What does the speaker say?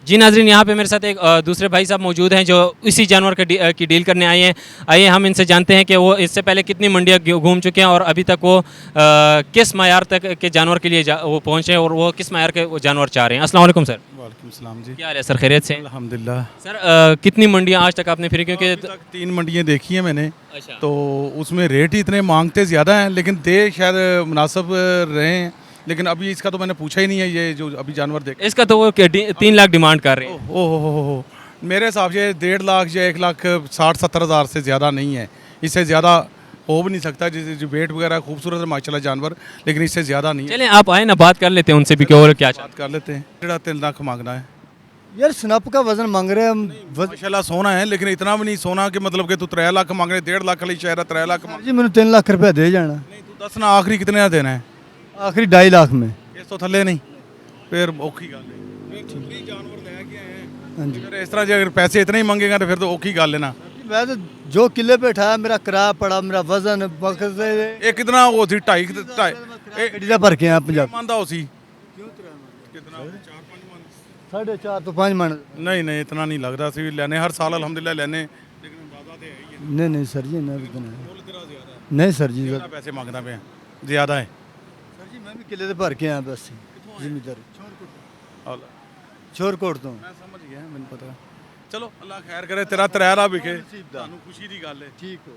जी नाज़रीन, यहाँ पे मेरे साथ एक दूसरे भाई साहब मौजूद हैं जो इसी जानवर की डील करने आए हैं। आइए हम इनसे जानते हैं कि वो इससे पहले कितनी मंडियाँ घूम चुके हैं और अभी तक वो किस मायार तक के जानवर के लिए वो पहुँचे और वो किस मायार के वो जानवर चाह रहे हैं। अस्सलाम वालेकुम सर। वालेकुम सलाम जी। क्या हाल है सर, खैरियत से? अल्हम्दुलिल्लाह। सर कितनी मंडियाँ आज तक आपने फिरी क्योंकि अभी तक 3 मंडियाँ देखी हैं मैंने, अच्छा। तो उसमें रेट ही इतने मांगते ज़्यादा हैं, लेकिन दे शायद मुनासिब रहे हैं। लेकिन अभी इसका तो मैंने पूछा ही नहीं है, ये जो अभी जानवर देख। इसका तो वो 3 लाख डिमांड कर रहे हैं। ओह ओह हो। मेरे हिसाब से 1.5 लाख या 1,60,70,000 से ज़्यादा नहीं है। इससे ज़्यादा हो भी नहीं सकता, जैसे जो वेट वगैरह खूबसूरत है माशाल्लाह जानवर, लेकिन इससे ज़्यादा नहीं है। चलें आप आए ना, बात कर लेते हैं उनसे भी कि और क्या बात कर लेते हैं। 3.5 लाख मांगना है। यार स्नैप का वजन मांग रहे हैं हम। माशाल्लाह सोना है, लेकिन इतना भी नहीं सोना कि मतलब कि तू 3 लाख मांग रहे, 1.5 लाख वाली शहर है 3 लाख मांग। जी मैंने 3 लाख रुपया दे जाना। नहीं तू दस ना, आखिरी कितने का देना है? आखिरी 2.5 लाख में। इस तो थल्ले नहीं, फिर औखी गल है। फिर जानवर ले के आए हैं। हाँ जी। फिर इस तरह जो अगर पैसे इतने ही मांगेगा तो फिर तो औखी गल है ना। मैं तो जो किले पे उठाया मेरा किराया पड़ा, मेरा वजन वक्त से ये कितना वो थी 2.5 गड्डी दा भर के आया पंजाब। मानदा हो सी कितना 4-5 मान? 4.5 तो 5 मन। नहीं नहीं इतना नहीं लगता सी लेने हर साल अल्हम्दुलिल्लाह लेने, लेकिन अंदाजा तो है ही है। नहीं नहीं सर जी, नहीं इतना है। मुल्ल तेरा ज्यादा है। नहीं सर जी। कितना पैसे मांगदा पे ज्यादा है। सर जी मैं भी किले दे भर के आया बस जिम्मेदारी अल्लाह, छोरकोट तो। मैं समझ गया, मैंने पता। चलो अल्लाह खैर करे, तेरा 3 लाख बिके, ਤੁਹਾਨੂੰ ਖੁਸ਼ੀ ਦੀ ਗੱਲ ਹੈ। ठीक हो।